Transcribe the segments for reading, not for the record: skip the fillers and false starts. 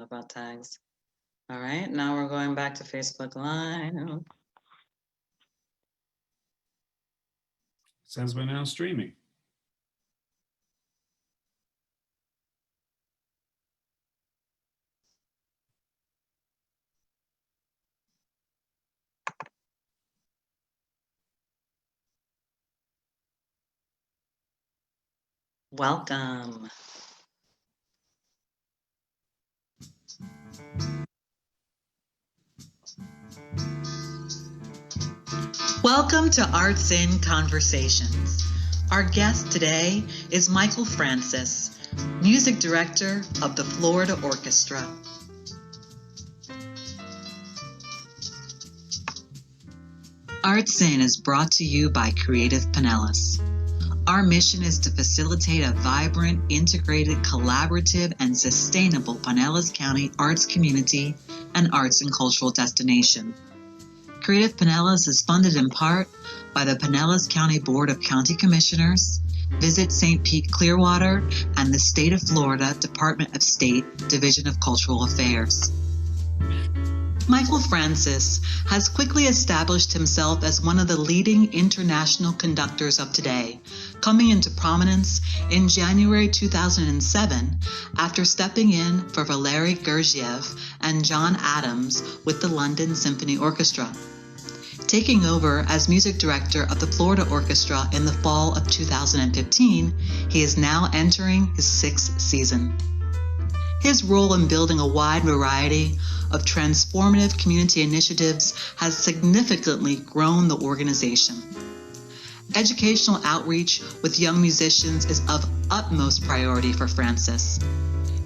about tags. All right, now we're going back to Facebook Live. Says we're now streaming. Welcome. Welcome to Arts in Conversations. Our guest today is Michael Francis, music director of the Florida Orchestra. Arts In is brought to you by Creative Pinellas. Our mission is to facilitate a vibrant, integrated, collaborative, and sustainable Pinellas County arts community and arts and cultural destination. Creative Pinellas is funded in part by the Pinellas County Board of County Commissioners, Visit St. Pete Clearwater, and the State of Florida Department of State Division of Cultural Affairs. Michael Francis has quickly established himself as one of the leading international conductors of today, coming into prominence in January 2007 after stepping in for Valery Gergiev and John Adams with the London Symphony Orchestra. Taking over as music director of the Florida Orchestra in the fall of 2015, he is now entering his 6th season. His role in building a wide variety of transformative community initiatives has significantly grown the organization. Educational outreach with young musicians is of utmost priority for Francis.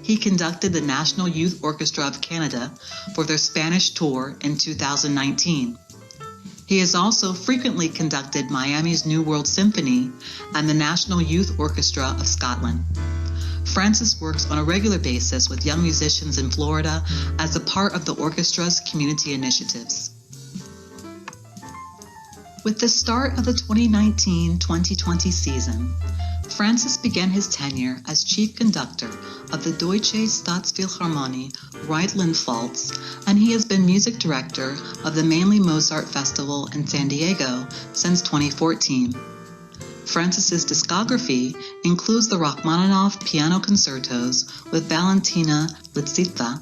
He conducted the National Youth Orchestra of Canada for their Spanish tour in 2019. He has also frequently conducted Miami's New World Symphony and the National Youth Orchestra of Scotland. Francis works on a regular basis with young musicians in Florida as a part of the orchestra's community initiatives. With the start of the 2019-2020 season, Francis began his tenure as chief conductor of the Deutsche Staatsphilharmonie Rhineland-Pfalz, and he has been music director of the Mainly Mozart Festival in San Diego since 2014. Francis's discography includes the Rachmaninoff piano concertos with Valentina Litzitha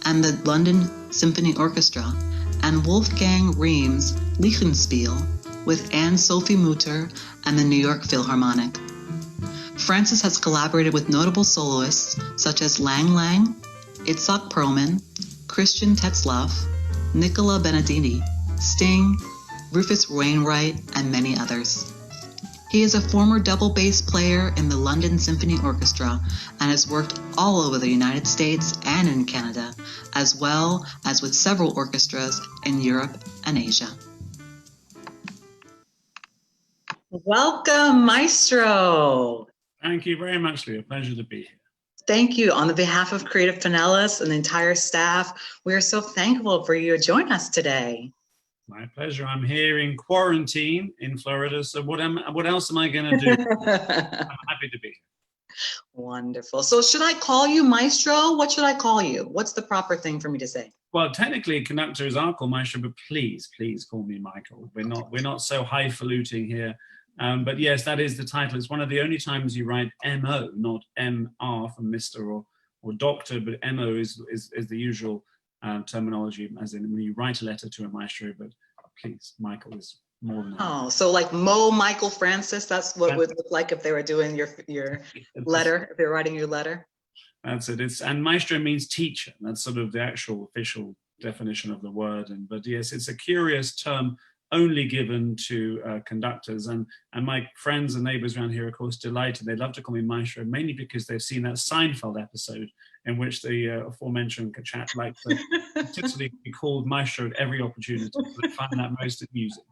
and the London Symphony Orchestra, and Wolfgang Riem's Lichtenspiel with Anne-Sophie Mutter and the New York Philharmonic. Francis has collaborated with notable soloists such as Lang Lang, Itzhak Perlman, Christian Tetzlaff, Nicola Benedini, Sting, Rufus Wainwright, and many others. He is a former double bass player in the London Symphony Orchestra and has worked all over the United States and in Canada, as well as with several orchestras in Europe and Asia. Welcome, Maestro. Thank you very much, Leah. Pleasure to be here. Thank you. On the behalf of Creative Pinellas and the entire staff, we are so thankful for you to join us today. My pleasure. I'm here in quarantine in Florida, so what else am I going to do? I'm happy to be here. Wonderful. So should I call you Maestro? What should I call you? What's the proper thing for me to say? Well, technically, conductors are called Maestro, but please call me Michael. We're not so highfalutin here. But yes, that is the title. It's one of the only times you write M.O., not M.R. from Mr. or Doctor, but M.O. is the usual terminology, as in when you write a letter to a maestro, but please, Michael is more than that. Oh, so like Michael Francis, that's what it would look like if they were doing your letter, if they're writing your letter? That's it. And maestro means teacher. That's sort of the actual official definition of the word. But yes, it's a curious term only given to conductors. And my friends and neighbors around here, of course, delighted. They love to call me Maestro, mainly because they've seen that Seinfeld episode in which the aforementioned chap likes to particularly be called Maestro at every opportunity. I find that most amusing.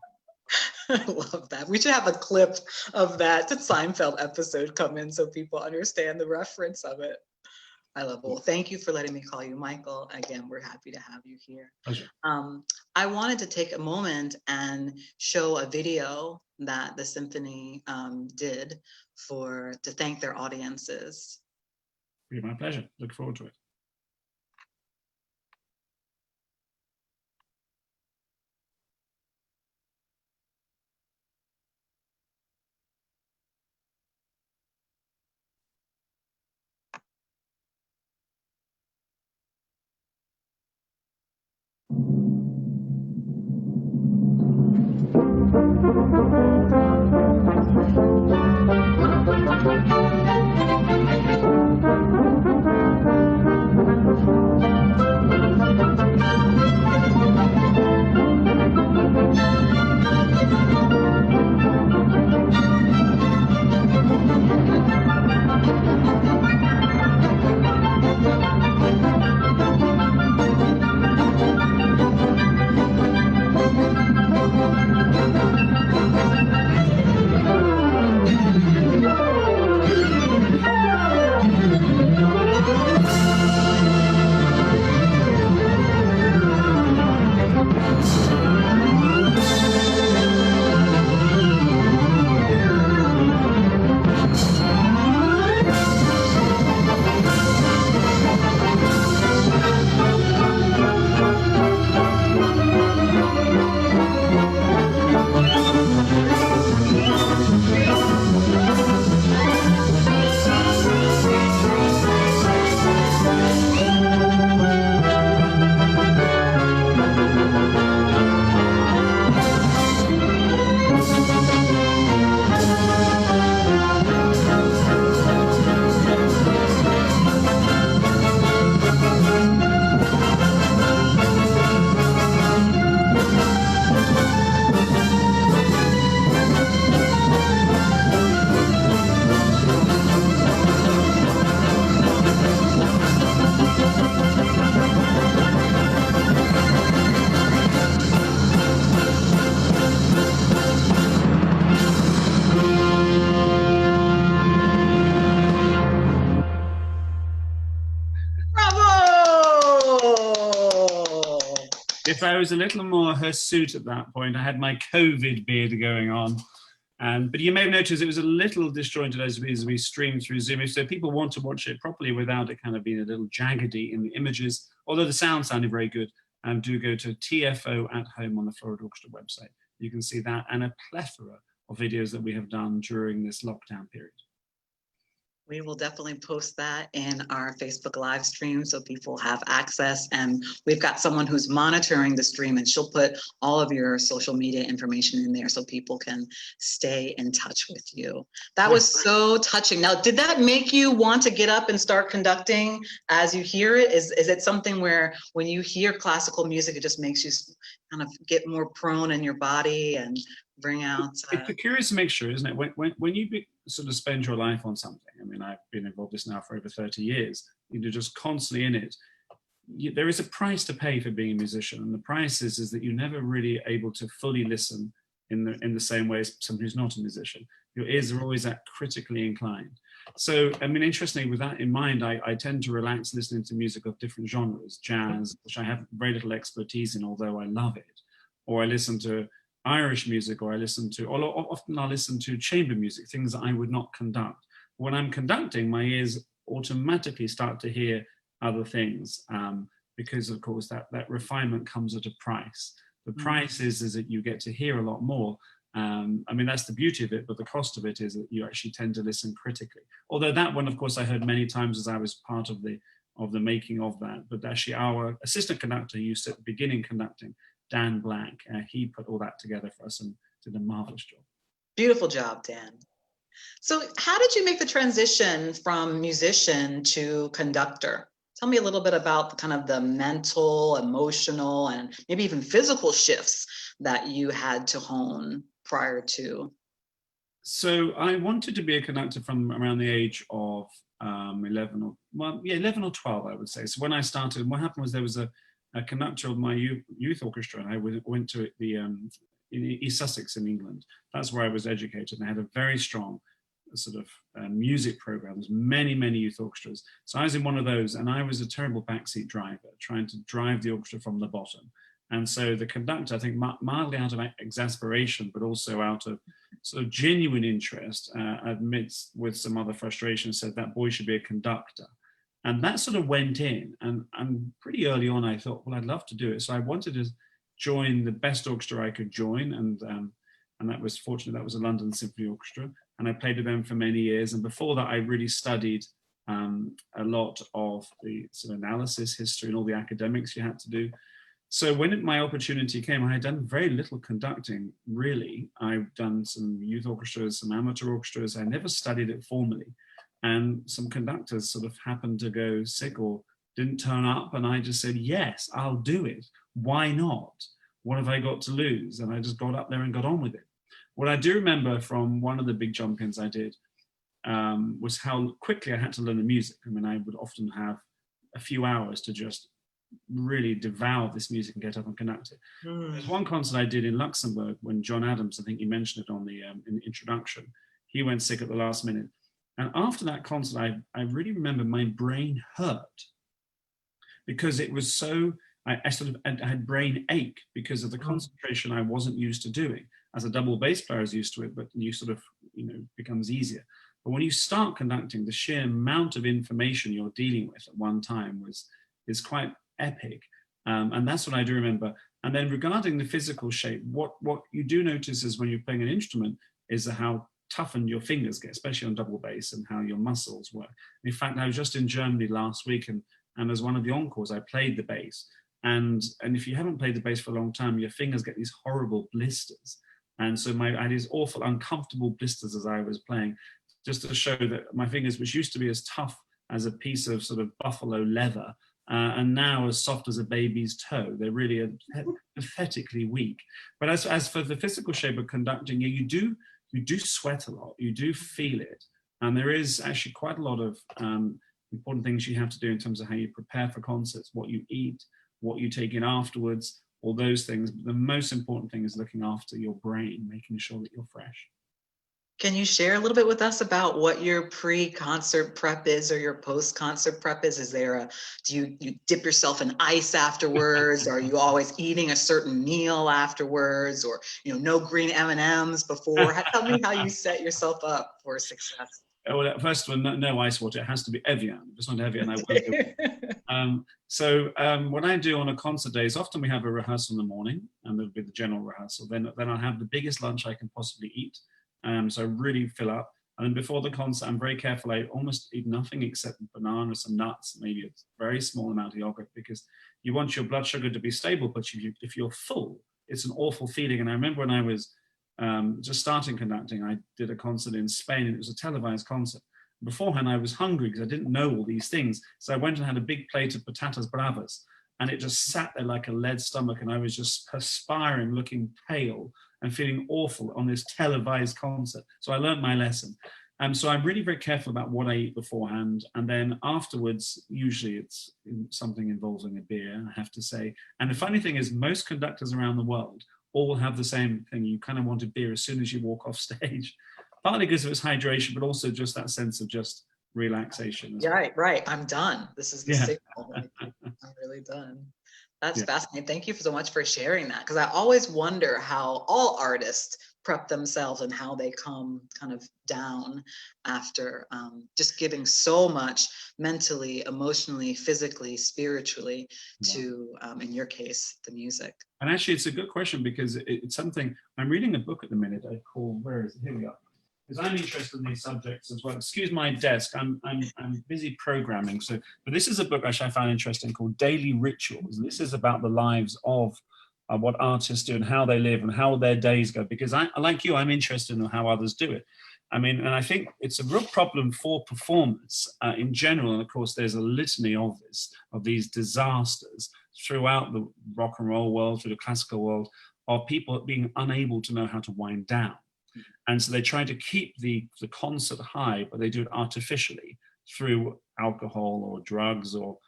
I love that. We should have a clip of that Seinfeld episode come in so people understand the reference of it. I love it. Well, thank you for letting me call you Michael. Again, we're happy to have you here. Pleasure. I wanted to take a moment and show a video that the Symphony did to thank their audiences. It'll be my pleasure. Look forward to it. If I was a little more hirsute at that point, I had my COVID beard going on. But you may have noticed it was a little disjointed as we streamed through Zoom. If so people want to watch it properly without it kind of being a little jaggedy in the images, although the sound sounded very good, do go to TFO at Home on the Florida Orchestra website. You can see that and a plethora of videos that we have done during this lockdown period. We will definitely post that in our Facebook live stream so people have access. And we've got someone who's monitoring the stream, and she'll put all of your social media information in there so people can stay in touch with you. That was so touching. Now, did that make you want to get up and start conducting as you hear it? Is it something where when you hear classical music, it just makes you kind of get more prone in your body and bring out? It's a curious mixture, isn't it? When you sort of spend your life on something, I mean, I've been involved in this now for over 30 years, you're just constantly in it. There is a price to pay for being a musician, and the price is that you're never really able to fully listen in the same way as someone who's not a musician. Your ears are always that critically inclined. So, I mean, interestingly, with that in mind, I tend to relax listening to music of different genres, jazz, which I have very little expertise in, although I love it, or I listen to Irish music, or often I'll listen to chamber music, things that I would not conduct. When I'm conducting, my ears automatically start to hear other things, because of course that refinement comes at a price. The price is that you get to hear a lot more. I mean, that's the beauty of it, but the cost of it is that you actually tend to listen critically. Although that one, of course, I heard many times as I was part of the making of that. But actually our assistant conductor who used to at the beginning conducting, Dan Black, he put all that together for us and did a marvelous job. Beautiful job, Dan. So how did you make the transition from musician to conductor? Tell me a little bit about kind of the mental, emotional, and maybe even physical shifts that you had to hone prior to. So I wanted to be a conductor from around the age of 11 or 12, I would say. So when I started, what happened was there was a conductor of my youth orchestra, and I went to in East Sussex in England. That's where I was educated, and I had a very strong sort of music programs, many youth orchestras. So I was in one of those, and I was a terrible backseat driver, trying to drive the orchestra from the bottom. And so the conductor, I think mildly out of exasperation, but also out of sort of genuine interest, admits with some other frustration, said that boy should be a conductor. And that sort of went in, and pretty early on I thought, well, I'd love to do it. So I wanted to join the best orchestra I could join, and that was fortunate. That was a London Symphony Orchestra, and I played with them for many years. And before that, I really studied a lot of the sort of analysis, history, and all the academics you had to do. So when my opportunity came, I had done very little conducting, really. I've done some youth orchestras, some amateur orchestras. I never studied it formally. And some conductors sort of happened to go sick or didn't turn up. And I just said, yes, I'll do it. Why not? What have I got to lose? And I just got up there and got on with it. What I do remember from one of the big jump-ins I did was how quickly I had to learn the music. I mean, I would often have a few hours to just really devour this music and get up and conduct it. There's one concert I did in Luxembourg when John Adams, I think you mentioned it on the in the introduction, he went sick at the last minute. And after that concert, I really remember my brain hurt because it was so, I had brain ache because of the concentration I wasn't used to doing. As a double bass player, I was used to it, but you sort of, becomes easier. But when you start conducting, the sheer amount of information you're dealing with at one time is quite epic. And that's what I do remember. And then regarding the physical shape, what you do notice is when you're playing an instrument is how toughened your fingers get, especially on double bass, and how your muscles work. In fact, I was just in Germany last week, and as one of the encores, I played the bass. And if you haven't played the bass for a long time, your fingers get these horrible blisters. And so I had these awful, uncomfortable blisters as I was playing, just to show that my fingers, which used to be as tough as a piece of sort of buffalo leather, and now as soft as a baby's toe, they really are pathetically weak. But as for the physical shape of conducting, you do sweat a lot, you do feel it. And there is actually quite a lot of important things you have to do in terms of how you prepare for concerts, what you eat, what you take in afterwards, all those things. But the most important thing is looking after your brain, making sure that you're fresh. Can you share a little bit with us about what your pre-concert prep is or your post-concert prep is? Is there do you dip yourself in ice afterwards? Are you always eating a certain meal afterwards, or no green M&Ms before? Tell me how you set yourself up for success. Well, first of all, no ice water. It has to be Evian. If it's not Evian, I won't do it. So what I do on a concert day is often we have a rehearsal in the morning, and there'll be the general rehearsal. Then I'll have the biggest lunch I can possibly eat. So I really fill up. And then before the concert, I'm very careful. I almost eat nothing except bananas and nuts, maybe a very small amount of yogurt, because you want your blood sugar to be stable. But if you're full, it's an awful feeling. And I remember when I was just starting conducting, I did a concert in Spain, and it was a televised concert. Beforehand, I was hungry because I didn't know all these things. So I went and had a big plate of patatas bravas, and it just sat there like a lead stomach, and I was just perspiring, looking pale and feeling awful on this televised concert. So I learned my lesson. So I'm really very careful about what I eat beforehand. And then afterwards, usually it's something involving a beer, I have to say. And the funny thing is, most conductors around the world all have the same thing. You kind of want a beer as soon as you walk off stage, partly because of its hydration, but also just that sense of just relaxation. Right. I'm done. This is the signal. I'm really done. That's fascinating. Thank you so much for sharing that, because I always wonder how all artists prep themselves and how they come kind of down after just giving so much mentally, emotionally, physically, spiritually to, in your case, the music. And actually, it's a good question, because it's something, I'm reading a book at the minute I call, where is it? Here we are. Because I'm interested in these subjects as well. Excuse my desk, I'm busy programming. But this is a book which I found interesting called Daily Rituals. And this is about the lives of what artists do and how they live and how their days go. Because like you, I'm interested in how others do it. I mean, and I think it's a real problem for performers in general. And of course, there's a litany of these disasters throughout the rock and roll world, through the classical world, of people being unable to know how to wind down. And so they try to keep the concert high, but they do it artificially through alcohol or drugs or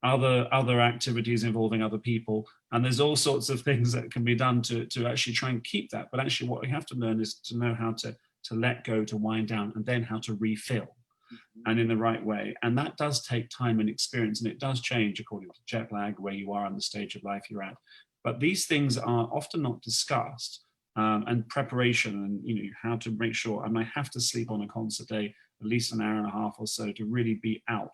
other activities involving other people. And there's all sorts of things that can be done to actually try and keep that. But actually what we have to learn is to know how to let go, to wind down, and then how to refill and in the right way. And that does take time and experience, and it does change according to jet lag, where you are on the stage of life you're at. But these things are often not discussed. And preparation, and how to make sure, I might have to sleep on a concert day at least an hour and a half or so to really be out.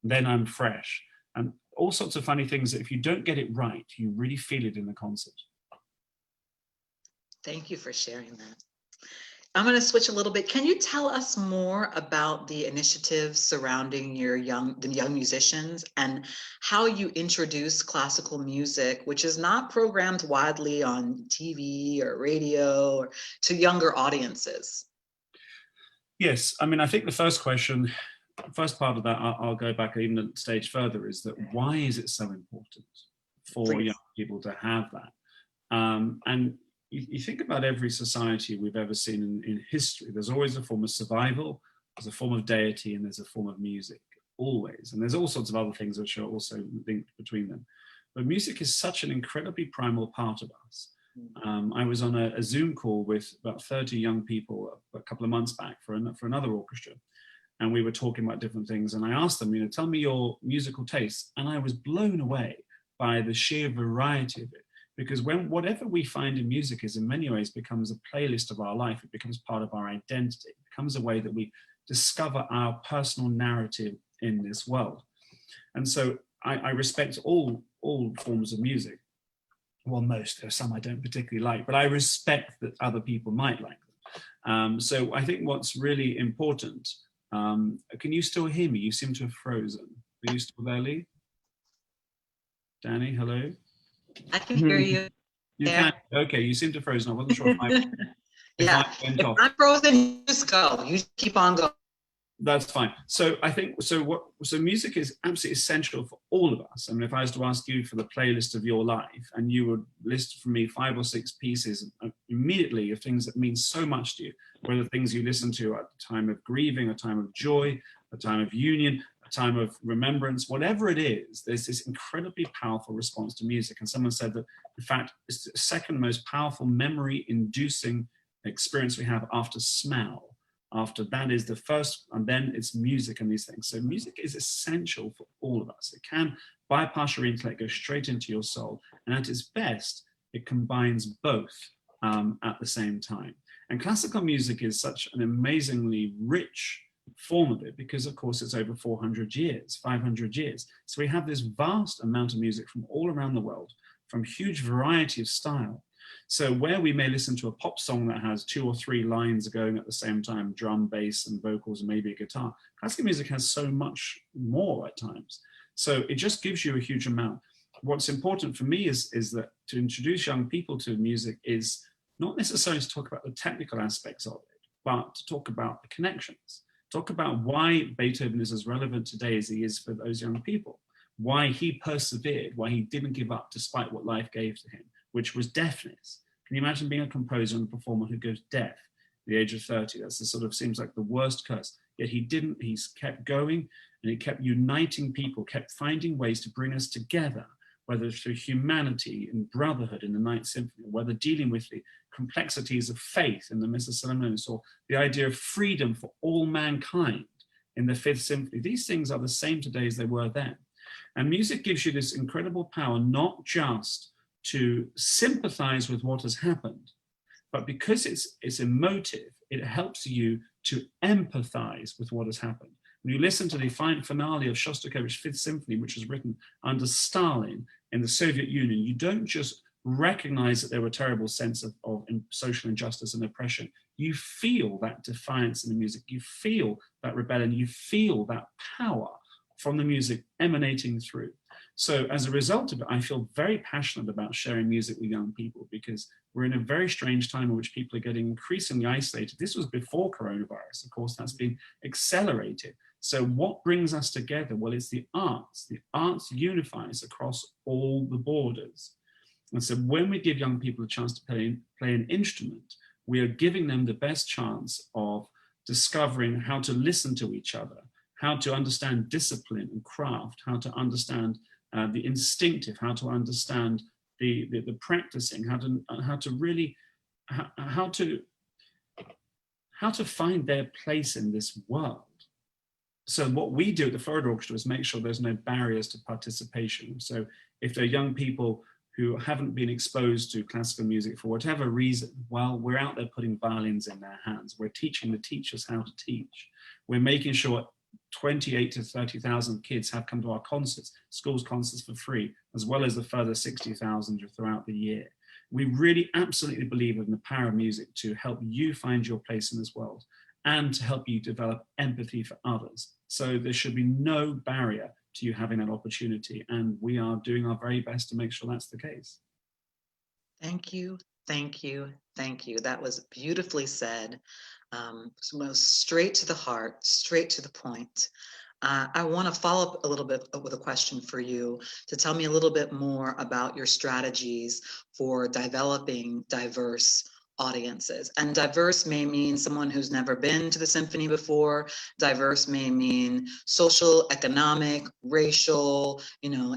Then I'm fresh, and all sorts of funny things that if you don't get it right, you really feel it in the concert. Thank you for sharing that. I'm going to switch a little bit. Can you tell us more about the initiatives surrounding the young musicians and how you introduce classical music, which is not programmed widely on TV or radio or to younger audiences? Yes, I mean, I think the first part of that, I'll go back even a stage further, is that why is it so important for young people to have that? And you think about every society we've ever seen in history, there's always a form of survival, there's a form of deity, and there's a form of music, always. And there's all sorts of other things which are also linked between them. But music is such an incredibly primal part of us. I was on a Zoom call with about 30 young people a couple of months back for another orchestra. And we were talking about different things. And I asked them, tell me your musical tastes. And I was blown away by the sheer variety of it. Because whatever we find in music is in many ways becomes a playlist of our life. It becomes part of our identity. It becomes a way that we discover our personal narrative in this world. And so I respect all forms of music. Well, most, there's some I don't particularly like, but I respect that other people might like them. So I think what's really important, can you still hear me? You seem to have frozen. Are you still there, Lee? Danny, hello? I can hear you. You can? Okay, you seem to have frozen. I wasn't sure if I went off. If I'm frozen, you just go. You keep on going. That's fine. So I think, so music is absolutely essential for all of us. I mean, if I was to ask you for the playlist of your life and you would list for me 5 or 6 pieces immediately of things that mean so much to you, whether things you listen to at a time of grieving, a time of joy, a time of union, a time of remembrance, whatever it is, there's this incredibly powerful response to music. And someone said that, in fact, it's the second most powerful memory-inducing experience we have after smell. After that is the first, and then it's music and these things. So music is essential for all of us. It can bypass your intellect, go straight into your soul. And at its best, it combines both at the same time. And classical music is such an amazingly rich form of it because, of course, it's over 400 years, 500 years. So we have this vast amount of music from all around the world, from huge variety of style. So where we may listen to a pop song that has 2 or 3 lines going at the same time, drum, bass, and vocals, and maybe a guitar, classical music has so much more at times. So it just gives you a huge amount. What's important for me is that to introduce young people to music is not necessarily to talk about the technical aspects of it, but to talk about the connections. Talk about why Beethoven is as relevant today as he is for those young people, why he persevered, why he didn't give up despite what life gave to him, which was deafness. Can you imagine being a composer and a performer who goes deaf at the age of 30? That's the sort of, seems like the worst curse. Yet he didn't, he's kept going and he kept uniting people, kept finding ways to bring us together, whether through humanity and brotherhood in the Ninth Symphony, or whether dealing with the complexities of faith in the Missa Solemnis, or the idea of freedom for all mankind in the Fifth Symphony. These things are the same today as they were then. And music gives you this incredible power, not just to sympathize with what has happened, but because it's emotive, it helps you to empathize with what has happened. When you listen to the finale of Shostakovich's Fifth Symphony, which was written under Stalin in the Soviet Union, you don't just recognize that there were a terrible sense of social injustice and oppression. You feel that defiance in the music, you feel that rebellion, you feel that power from the music emanating through. So as a result of it, I feel very passionate about sharing music with young people because we're in a very strange time in which people are getting increasingly isolated. This was before coronavirus. Of course, that's been accelerated. So what brings us together? Well, it's the arts. The arts unifies across all the borders. And so when we give young people a chance to play an instrument, we are giving them the best chance of discovering how to listen to each other, how to understand discipline and craft, how to understand the instinctive, how to understand the practicing, how to find their place in this world. So what we do at the Florida Orchestra is make sure there's no barriers to participation. So if there are young people who haven't been exposed to classical music for whatever reason, well, we're out there putting violins in their hands. We're teaching the teachers how to teach. We're making sure 28 to 30,000 kids have come to our concerts, schools concerts for free, as well as a further 60,000 throughout the year. We really absolutely believe in the power of music to help you find your place in this world and to help you develop empathy for others. So there should be no barrier to you having that opportunity. And we are doing our very best to make sure that's the case. Thank you, thank you, thank you. That was beautifully said. Straight to the heart, straight to the point. I want to follow up a little bit with a question for you to tell me a little bit more about your strategies for developing diverse audiences. And diverse may mean someone who's never been to the symphony before. Diverse may mean social, economic, racial,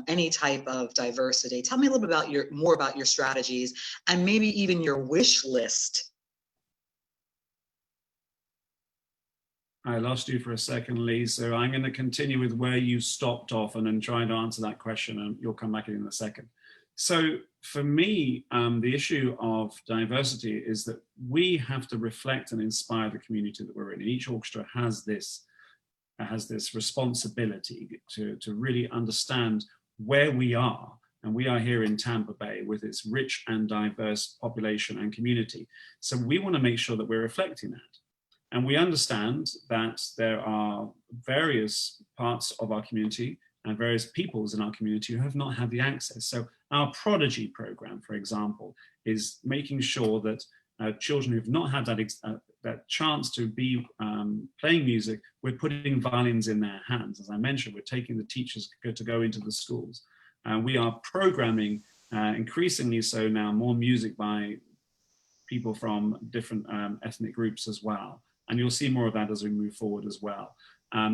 any type of diversity. Tell me a little bit about more about your strategies and maybe even your wish list. I lost you for a second, Lee, so I'm going to continue with where you stopped off and then try to answer that question, and you'll come back in a second. So for me, the issue of diversity is that we have to reflect and inspire the community that we're in. Each orchestra has this responsibility to really understand where we are. And we are here in Tampa Bay with its rich and diverse population and community. So we want to make sure that we're reflecting that. And we understand that there are various parts of our community and various peoples in our community who have not had the access. So our Prodigy program, for example, is making sure that children who've not had that chance to be playing music, we're putting violins in their hands. As I mentioned, we're taking the teachers to go into the schools. We are programming, increasingly so now, more music by people from different ethnic groups as well. And you'll see more of that as we move forward as well.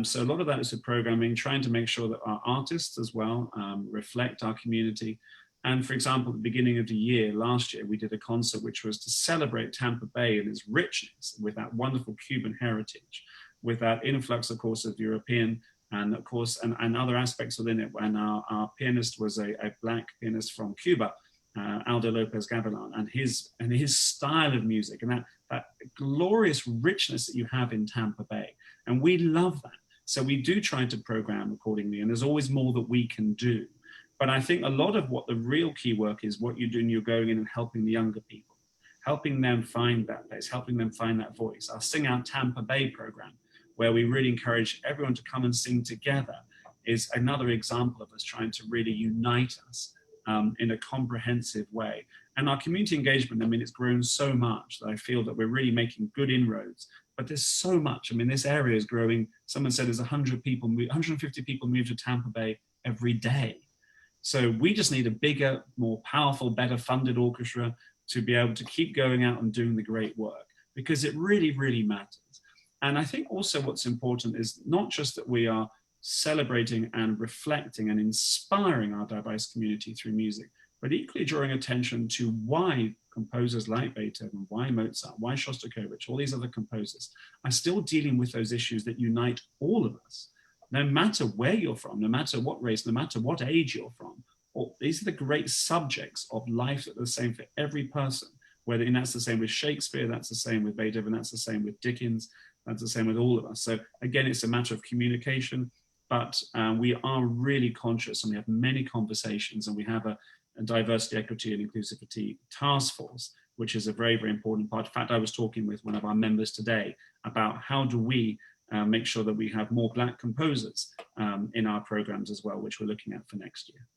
So a lot of that is the programming, trying to make sure that our artists as well reflect our community. And for example, at the beginning of the year, last year, we did a concert which was to celebrate Tampa Bay and its richness with that wonderful Cuban heritage, with that influx, of course, of European and of course, and other aspects within it. And our pianist was a Black pianist from Cuba, Aldo Lopez Gavilan, and his style of music and that glorious richness that you have in Tampa Bay. And we love that. So we do try to program accordingly, and there's always more that we can do. But I think a lot of what the real key work is what you're doing, you're going in and helping the younger people, helping them find that place, helping them find that voice. Our Sing Out Tampa Bay program, where we really encourage everyone to come and sing together, is another example of us trying to really unite us in a comprehensive way. And our community engagement, I mean, it's grown so much that I feel that we're really making good inroads, but there's so much. I mean, this area is growing. Someone said there's 150 people move to Tampa Bay every day. So we just need a bigger, more powerful, better funded orchestra to be able to keep going out and doing the great work, because it really, really matters. And I think also what's important is not just that we are celebrating and reflecting and inspiring our diverse community through music, but equally drawing attention to why composers like Beethoven, why Mozart, why Shostakovich, all these other composers are still dealing with those issues that unite all of us, no matter where you're from, no matter what race, no matter what age you're from. These are the great subjects of life that are the same for every person, and that's the same with Shakespeare, that's the same with Beethoven, that's the same with Dickens, that's the same with all of us. So again, it's a matter of communication, but we are really conscious, and we have many conversations, and we have a diversity, equity, and inclusivity task force, which is a very, very important part. In fact, I was talking with one of our members today about how do we make sure that we have more Black composers in our programs as well, which we're looking at for next year.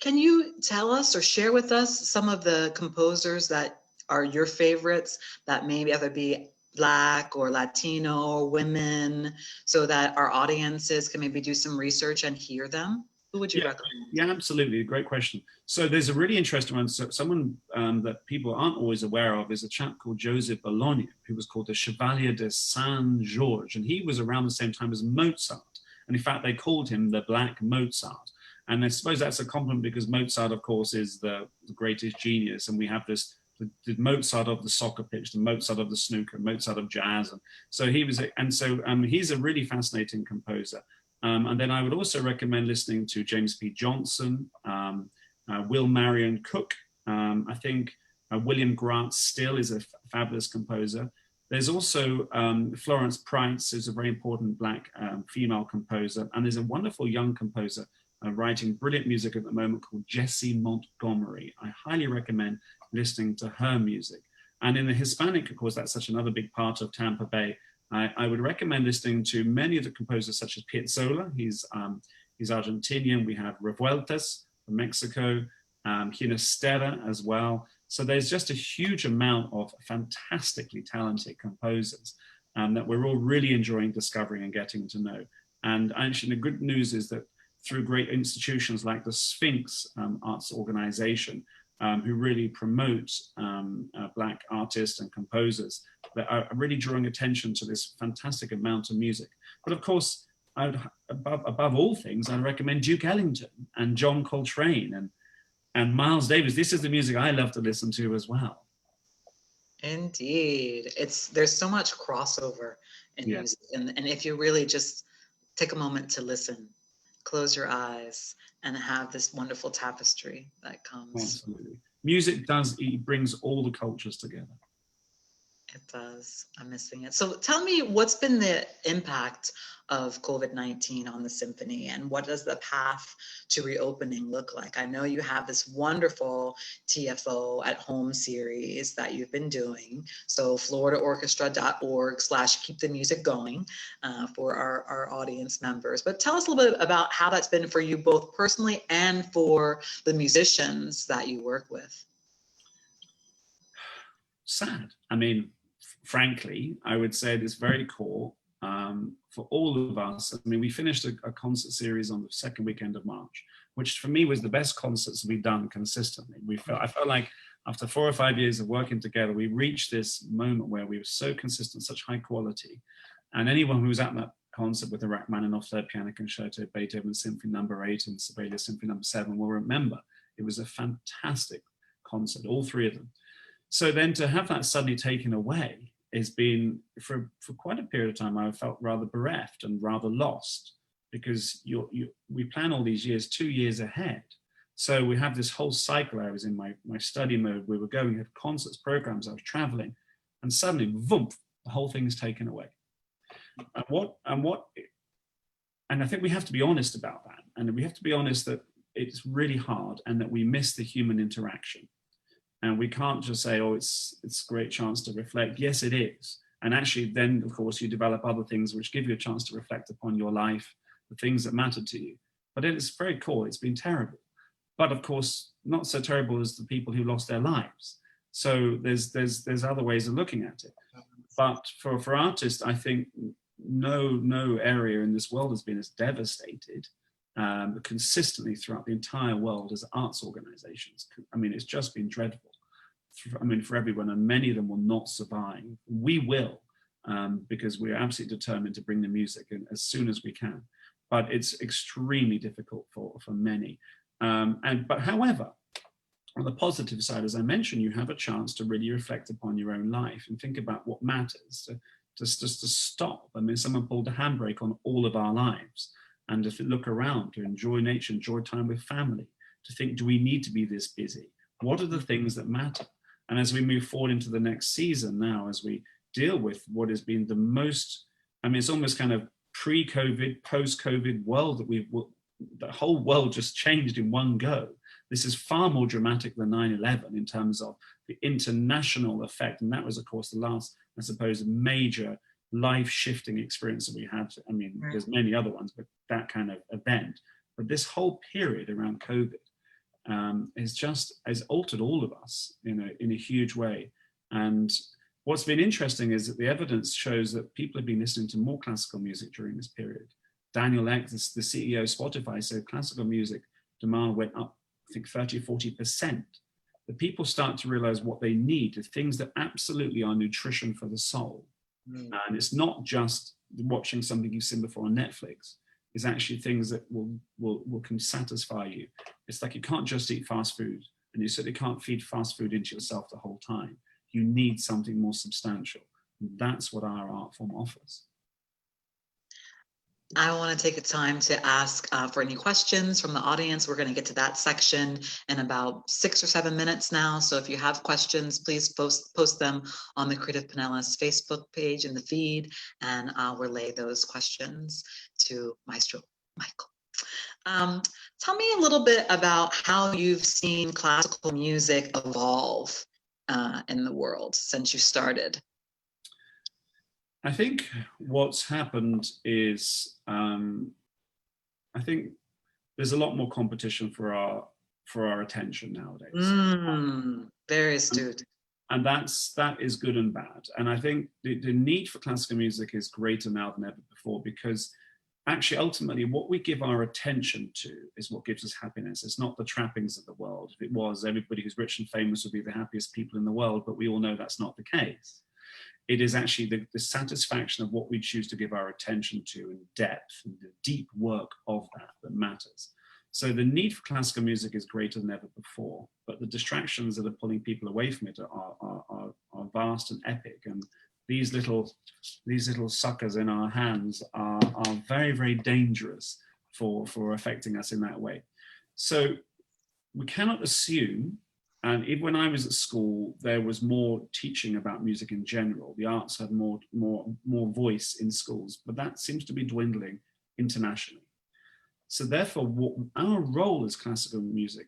Can you tell us or share with us some of the composers that are your favorites, that maybe either be Black or Latino or women, so that our audiences can maybe do some research and hear them? Who would you recommend? Yeah, absolutely. Great question. So there's a really interesting one. So someone that people aren't always aware of is a chap called Joseph Bologna, who was called the Chevalier de Saint-Georges. And he was around the same time as Mozart. And in fact, they called him the Black Mozart. And I suppose that's a compliment because Mozart, of course, is the greatest genius. And we have the Mozart of the soccer pitch, the Mozart of the snooker, Mozart of jazz. And so he's a really fascinating composer. And then I would also recommend listening to James P. Johnson, Will Marion Cook. I think William Grant Still is a fabulous composer. There's also Florence Price, who's a very important Black female composer. And there's a wonderful young composer writing brilliant music at the moment called Jessie Montgomery. I highly recommend listening to her music. And in the Hispanic, of course, that's such another big part of Tampa Bay. I would recommend listening to many of the composers such as Piazzolla. He's Argentinian. We have Revueltas from Mexico, Ginastera as well. So there's just a huge amount of fantastically talented composers that we're all really enjoying discovering and getting to know. And actually the good news is that through great institutions like the Sphinx Arts Organization, who really promote Black artists and composers that are really drawing attention to this fantastic amount of music. But of course, above all things, I'd recommend Duke Ellington and John Coltrane and Miles Davis. This is the music I love to listen to as well. Indeed. There's so much crossover in music. And if you really just take a moment to listen, close your eyes, and have this wonderful tapestry that comes. Absolutely. Music brings all the cultures together. It does. I'm missing it. So tell me, what's been the impact of COVID-19 on the Symphony, and what does the path to reopening look like? I know you have this wonderful TFO at home series that you've been doing. So floridaorchestra.org/keep the music going for our audience members. But tell us a little bit about how that's been for you, both personally and for the musicians that you work with. Sad. I mean, frankly, I would say this very core for all of us. I mean, we finished a concert series on the second weekend of March, which for me was the best concerts we've done consistently. I felt like after 4 or 5 years of working together, we reached this moment where we were so consistent, such high quality. And anyone who was at that concert with the Rachmaninoff Third Piano Concerto, Beethoven Symphony No. 8 and Sibelius Symphony No. 7 will remember it was a fantastic concert, all three of them. So then to have that suddenly taken away has been, for quite a period of time, I felt rather bereft and rather lost, because we plan all these years 2 years ahead. So we have this whole cycle. I was in my study mode. We were going to have concerts, programs, I was traveling, and suddenly, boom, the whole thing is taken away. And I think we have to be honest about that. And we have to be honest that it's really hard and that we miss the human interaction. And we can't just say, oh, it's a great chance to reflect. Yes, it is. And actually then, of course, you develop other things which give you a chance to reflect upon your life, the things that matter to you. But it's very core. It's been terrible. But of course, not so terrible as the people who lost their lives. So there's other ways of looking at it. But for artists, I think no area in this world has been as devastated consistently throughout the entire world as arts organizations. I mean, it's just been dreadful. I mean, for everyone, and many of them will not survive. We will, because we're absolutely determined to bring the music in as soon as we can. But it's extremely difficult for many. But however, on the positive side, as I mentioned, you have a chance to really reflect upon your own life and think about what matters, just to stop. I mean, someone pulled a handbrake on all of our lives. And to look around, to enjoy nature, enjoy time with family, to think, do we need to be this busy? What are the things that matter? And as we move forward into the next season now, as we deal with what has been the most, I mean, it's almost kind of pre-COVID, post-COVID world that the whole world just changed in one go. This is far more dramatic than 9/11 in terms of the international effect. And that was, of course, the last, I suppose, major life-shifting experience that we had. I mean, there's many other ones, but that kind of event. But this whole period around COVID has altered all of us in a huge way. And what's been interesting is that the evidence shows that people have been listening to more classical music during this period. Daniel Ek, the CEO of Spotify, said classical music demand went up, I think, 30-40%. The people start to realize what they need, the things that absolutely are nutrition for the soul. And it's not just watching something you've seen before on Netflix. It's actually things that can satisfy you. It's like you can't just eat fast food, and you certainly can't feed fast food into yourself the whole time. You need something more substantial. And that's what our art form offers. I want to take the time to ask for any questions from the audience. We're going to get to that section in about 6 or 7 minutes now. So if you have questions, please post them on the Creative Pinellas Facebook page in the feed, and I'll relay those questions to Maestro Michael. Tell me a little bit about how you've seen classical music evolve in the world since you started. I think what's happened is, I think there's a lot more competition for our attention nowadays. Very astute. And that is good and bad. And I think the need for classical music is greater now than ever before, because actually, ultimately, what we give our attention to is what gives us happiness. It's not the trappings of the world. If it was, everybody who's rich and famous would be the happiest people in the world, but we all know that's not the case. It is actually the satisfaction of what we choose to give our attention to in depth and the deep work of that matters. So the need for classical music is greater than ever before, but the distractions that are pulling people away from it are vast and epic. And these little suckers in our hands are very, very dangerous for affecting us in that way. So we cannot assume, and even when I was at school, there was more teaching about music in general. The arts had more voice in schools, but that seems to be dwindling internationally. So therefore, what our role as classical music,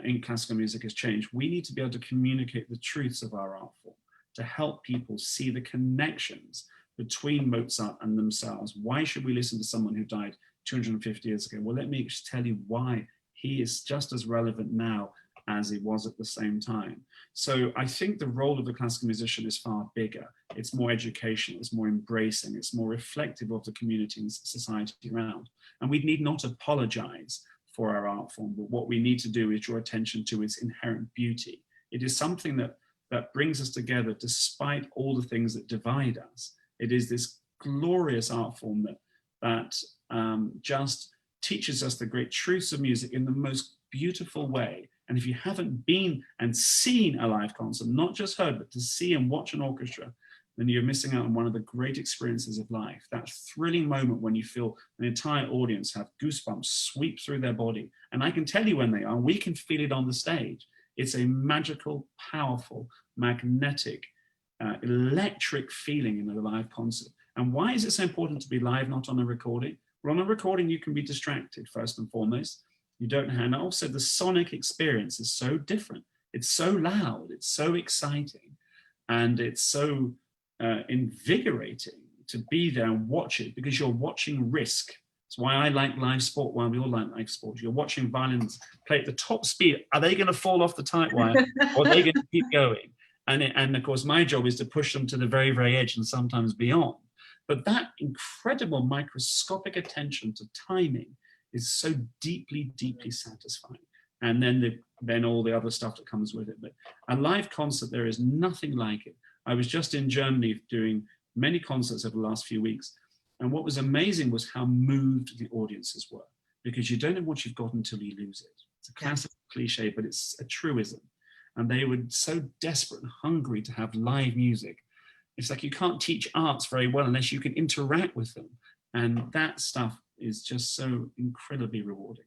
in classical music has changed. We need to be able to communicate the truths of our art form, to help people see the connections between Mozart and themselves. Why should we listen to someone who died 250 years ago? Well, let me tell you why he is just as relevant now as he was at the same time. So I think the role of the classical musician is far bigger. It's more educational, it's more embracing, it's more reflective of the community and society around. And we need not apologize for our art form, but what we need to do is draw attention to its inherent beauty. It is something that brings us together despite all the things that divide us. It is this glorious art form that just teaches us the great truths of music in the most beautiful way. And if you haven't been and seen a live concert, not just heard, but to see and watch an orchestra, then you're missing out on one of the great experiences of life. That thrilling moment when you feel an entire audience have goosebumps sweep through their body. And I can tell you when they are, we can feel it on the stage. It's a magical, powerful, magnetic, electric feeling in a live concert. And why is it so important to be live, not on a recording? Well, on a recording, you can be distracted, first and foremost. You don't have, and also the sonic experience is so different. It's so loud, it's so exciting, and it's so invigorating to be there and watch it, because you're watching risk. That's why I like live sport, why we all like live sport. You're watching violins play at the top speed. Are they going to fall off the tight wire, or are they going to keep going? And of course, my job is to push them to the very, very edge and sometimes beyond. But that incredible microscopic attention to timing is so deeply, deeply satisfying. And then all the other stuff that comes with it. But a live concert, there is nothing like it. I was just in Germany doing many concerts over the last few weeks. And what was amazing was how moved the audiences were, because you don't know what you've got until you lose it. It's a classic cliche, but it's a truism. And they were so desperate and hungry to have live music. It's like you can't teach arts very well unless you can interact with them. And that stuff is just so incredibly rewarding.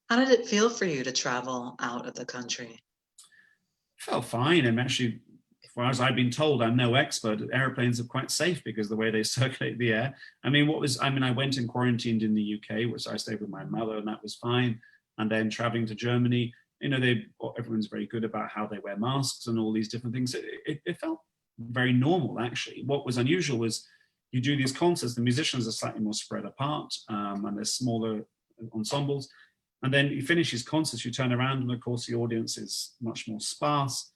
How did it feel for you to travel out of the country? Felt fine. I'm actually, as far as I've been told, I'm no expert. Airplanes are quite safe because the way they circulate the air. I went and quarantined in the UK, which I stayed with my mother, and that was fine. And then traveling to Germany, everyone's very good about how they wear masks and all these different things. It felt very normal, actually. What was unusual was you do these concerts, the musicians are slightly more spread apart, and there's smaller ensembles. And then you finish these concerts, you turn around, and of course the audience is much more sparse,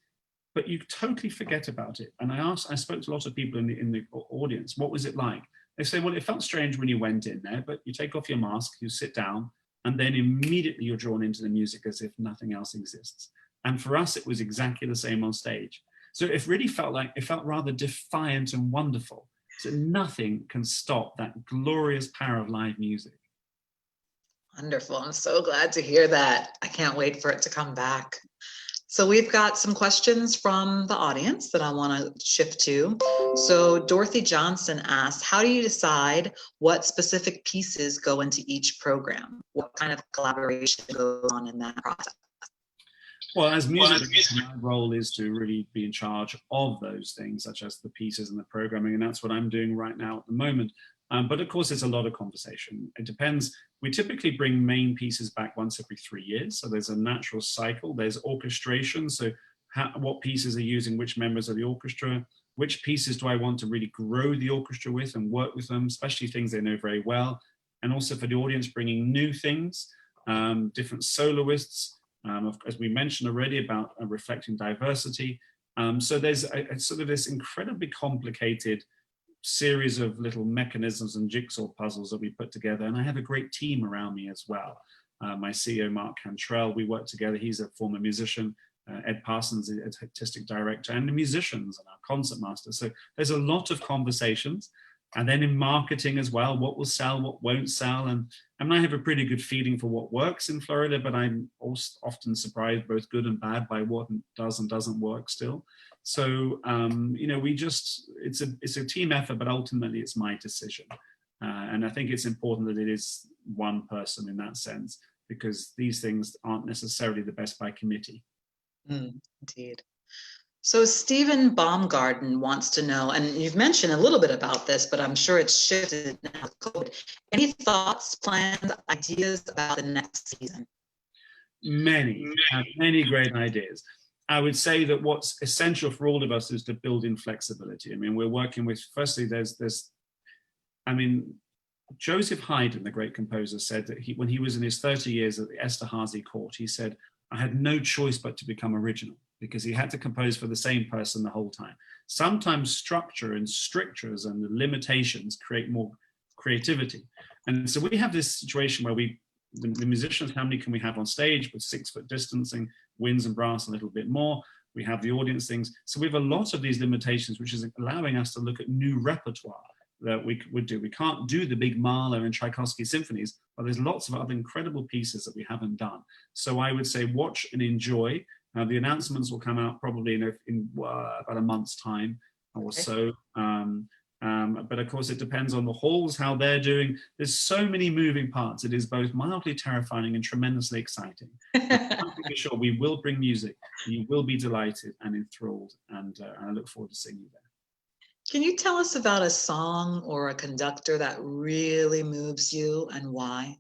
but you totally forget about it. And I spoke to a lot of people in the audience, what was it like? They say, well, it felt strange when you went in there, but you take off your mask, you sit down, and then immediately you're drawn into the music as if nothing else exists. And for us, it was exactly the same on stage. So it really felt rather defiant and wonderful. So nothing can stop that glorious power of live music. Wonderful. I'm so glad to hear that. I can't wait for it to come back. So we've got some questions from the audience that I want to shift to. So Dorothy Johnson asked, how do you decide what specific pieces go into each program? What kind of collaboration goes on in that process? Well, as music, my role is to really be in charge of those things, such as the pieces and the programming, and that's what I'm doing right now at the moment. But of course, it's a lot of conversation. It depends. We typically bring main pieces back once every 3 years. So there's a natural cycle. There's orchestration. So what pieces are using which members of the orchestra? Which pieces do I want to really grow the orchestra with and work with them, especially things they know very well. And also for the audience, bringing new things, different soloists, as we mentioned already about reflecting diversity. So there's a sort of this incredibly complicated series of little mechanisms and jigsaw puzzles that we put together. And I have a great team around me as well. My CEO, Mark Cantrell, we work together. He's a former musician. Ed Parsons, the artistic director, and the musicians and our concert master. So there's a lot of conversations. And then in marketing as well, what will sell, what won't sell. And I mean, I have a pretty good feeling for what works in Florida, but I'm also often surprised, both good and bad, by what does and doesn't work still. So, it's a team effort, but ultimately it's my decision. And I think it's important that it is one person in that sense, because these things aren't necessarily the best by committee. Indeed. So Stephen Baumgarten wants to know, and you've mentioned a little bit about this, but I'm sure it's shifted now with COVID. Any thoughts, plans, ideas about the next season? Many great ideas. I would say that what's essential for all of us is to build in flexibility. I mean, we're working with, firstly, Joseph Haydn, the great composer, said that when he was in his 30 years at the Esterhazy court, he said, I had no choice but to become original, because he had to compose for the same person the whole time. Sometimes structure and strictures and the limitations create more creativity. And so we have this situation where the musicians, how many can we have on stage with 6 foot distancing, winds and brass a little bit more. We have the audience things. So we have a lot of these limitations, which is allowing us to look at new repertoire that we would do. We can't do the big Mahler and Tchaikovsky symphonies, but there's lots of other incredible pieces that we haven't done. So I would say watch and enjoy. The announcements will come out probably in about a month's time or so. But of course, it depends on the halls, how they're doing. There's so many moving parts. It is both mildly terrifying and tremendously exciting. I'm pretty sure we will bring music. You will be delighted and enthralled, and I look forward to seeing you there. Can you tell us about a song or a conductor that really moves you, and why?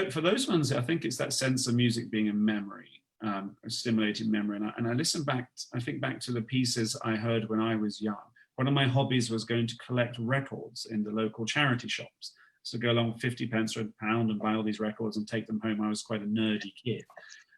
For those ones, I think it's that sense of music being a memory, a stimulating memory. And I listen back, I think back to the pieces I heard when I was young. One of my hobbies was going to collect records in the local charity shops. So go along with 50 pence or a pound and buy all these records and take them home. I was quite a nerdy kid.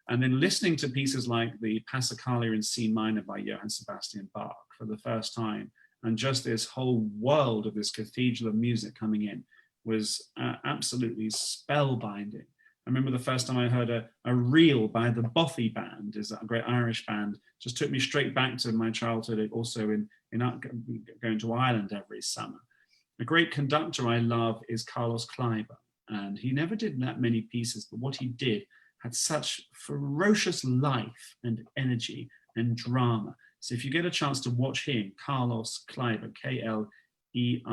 And then listening to pieces like the Passacaglia in C minor by Johann Sebastian Bach for the first time, and just this whole world of this cathedral of music coming in was absolutely spellbinding. I remember the first time I heard a reel by the Bothy Band, is a great Irish band, just took me straight back to my childhood, also in going to Ireland every summer. A great conductor I love is Carlos Kleiber, and he never did that many pieces, but what he did had such ferocious life and energy and drama. So if you get a chance to watch him, Carlos Kleiber, Kleiber,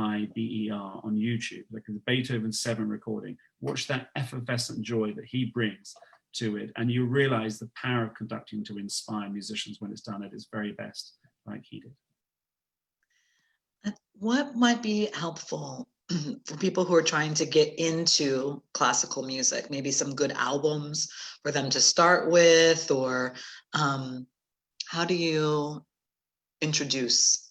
on YouTube, like the Beethoven 7 recording, watch that effervescent joy that he brings to it, and you realize the power of conducting to inspire musicians when it's done at its very best, like he did. What might be helpful for people who are trying to get into classical music? Maybe some good albums for them to start with, or how do you introduce?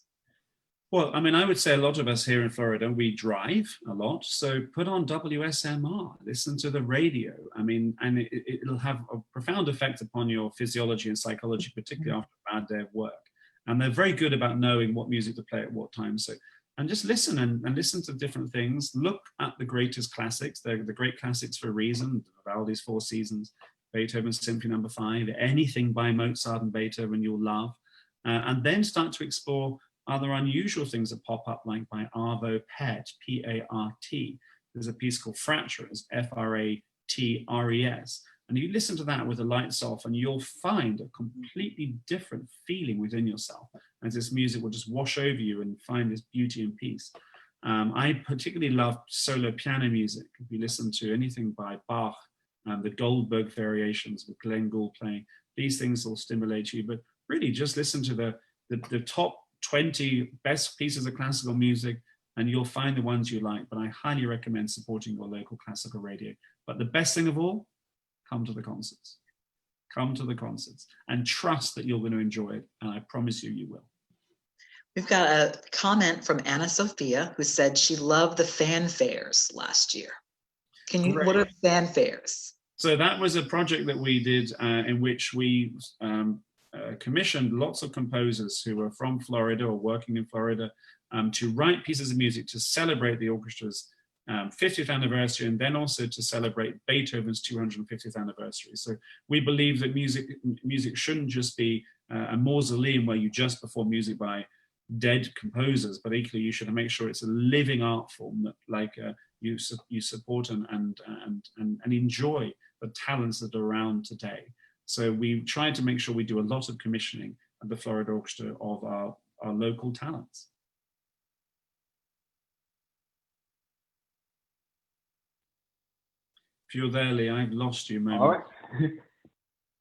Well, I mean, I would say a lot of us here in Florida, we drive a lot. So put on WSMR, listen to the radio. I mean, and it'll have a profound effect upon your physiology and psychology, particularly after a bad day of work. And they're very good about knowing what music to play at what time. So, and just listen and listen to different things. Look at the greatest classics. They're the great classics for a reason. Vivaldi's Four Seasons, Beethoven's Symphony No. 5, anything by Mozart and Beethoven you'll love. And then start to explore other unusual things that pop up, like by Arvo Pärt, P-A-R-T. There's a piece called Fratres, F-R-A-T-R-E-S. And you listen to that with the lights off, and you'll find a completely different feeling within yourself, as this music will just wash over you and find this beauty and peace. I particularly love solo piano music. If you listen to anything by Bach, the Goldberg variations with Glenn Gould playing, these things will stimulate you. But really just listen to the top 20 best pieces of classical music and you'll find the ones you like, but I highly recommend supporting your local classical radio. But the best thing of all, come to the concerts. Come to the concerts and trust that you're going to enjoy it, and I promise you, you will. We've got a comment from Anna Sophia, who said she loved the Fanfares last year. What are Fanfares? So that was a project that we did in which we commissioned lots of composers who were from Florida or working in Florida to write pieces of music to celebrate the orchestra's 50th anniversary, and then also to celebrate Beethoven's 250th anniversary. So we believe that music shouldn't just be a mausoleum where you just perform music by dead composers, but equally you should make sure it's a living art form that, like, you support and enjoy the talents that are around today. So we try to make sure we do a lot of commissioning at the Florida Orchestra of our local talents. If you're there, Lee, I've lost you. All right.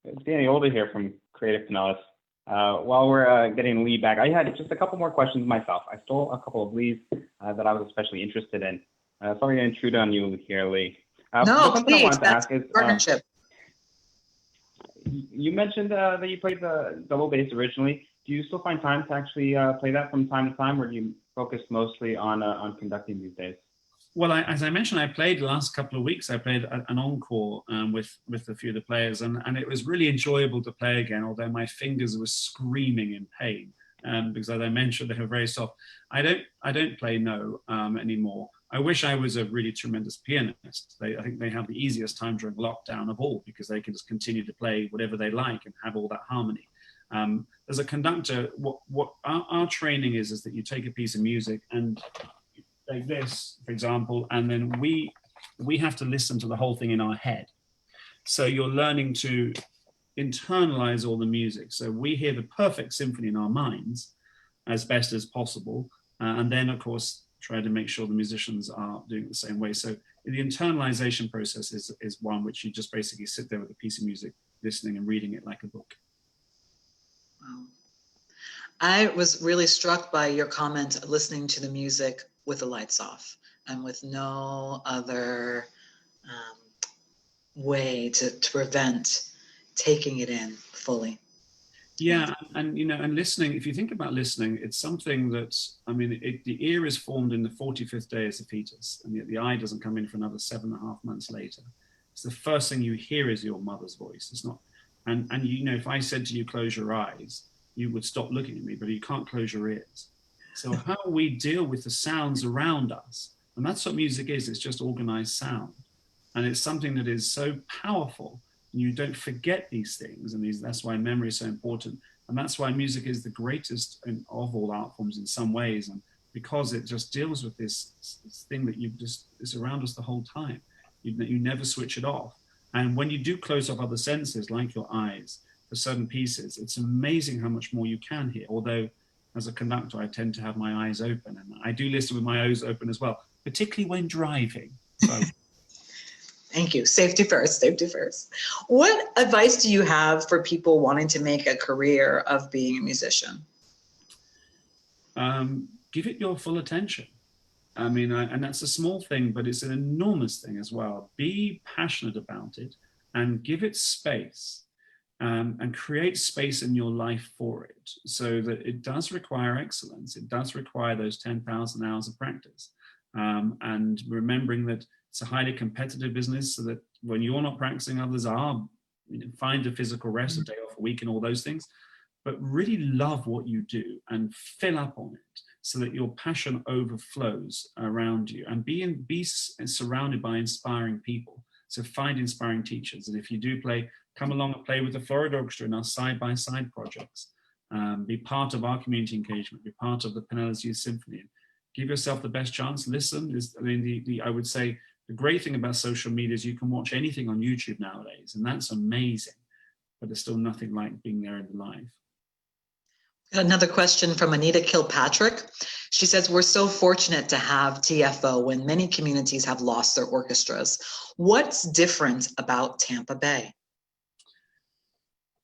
It's Danny Older here from Creative Pinellas. While we're getting Lee back, I had just a couple more questions myself. I stole a couple of Lee's that I was especially interested in. Sorry to intrude on you here, Lee. No, something please, I wanted to ask is, partnership. You mentioned that you played the double bass originally. Do you still find time to actually play that from time to time, or do you focus mostly on conducting these days? Well, as I mentioned, I played the last couple of weeks. I played an encore with a few of the players, and it was really enjoyable to play again, although my fingers were screaming in pain because, as I mentioned, they were very soft. I don't play anymore. I wish I was a really tremendous pianist. I think they have the easiest time during lockdown of all, because they can just continue to play whatever they like and have all that harmony. As a conductor, what our training is that you take a piece of music and like this, for example, and then we have to listen to the whole thing in our head. So you're learning to internalize all the music. So we hear the perfect symphony in our minds as best as possible, and then of course try to make sure the musicians are doing it the same way. So the internalization process is one which you just basically sit there with a piece of music, listening and reading it like a book. Wow. I was really struck by your comment, listening to the music with the lights off and with no other way to prevent taking it in fully. Yeah, and and listening, if you think about listening, it's something that, the ear is formed in the 45th day as a fetus, and yet the eye doesn't come in for another 7.5 months later. It's the first thing you hear is your mother's voice. It's not, and if I said to you, close your eyes, you would stop looking at me, but you can't close your ears. So how we deal with the sounds around us, and that's what music is, it's just organized sound. And it's something that is so powerful. You don't forget these things, and that's why memory is so important. And that's why music is the greatest of all art forms in some ways, and because it just deals with this thing that is around us the whole time. You never switch it off. And when you do close off other senses, like your eyes, for certain pieces, it's amazing how much more you can hear. Although, as a conductor, I tend to have my eyes open, and I do listen with my eyes open as well, particularly when driving. So. Thank you. Safety first, safety first. What advice do you have for people wanting to make a career of being a musician? Give it your full attention. And that's a small thing, but it's an enormous thing as well. Be passionate about it and give it space, and create space in your life for it, so that it does require excellence. It does require those 10,000 hours of practice. And remembering that it's a highly competitive business, so that when you're not practicing, others are. Find a physical rest, a day off a week, and all those things, but really love what you do and fill up on it, so that your passion overflows around you, and be surrounded by inspiring people. So find inspiring teachers, and if you do play, come along and play with the Florida Orchestra in our side-by-side projects. Be part of our community engagement. Be part of the Pinellas Youth Symphony. Give yourself the best chance. Listen. I would say the great thing about social media is you can watch anything on YouTube nowadays, and that's amazing. But there's still nothing like being there in the live. Another question from Anita Kilpatrick. She says, we're so fortunate to have TFO when many communities have lost their orchestras. What's different about Tampa Bay?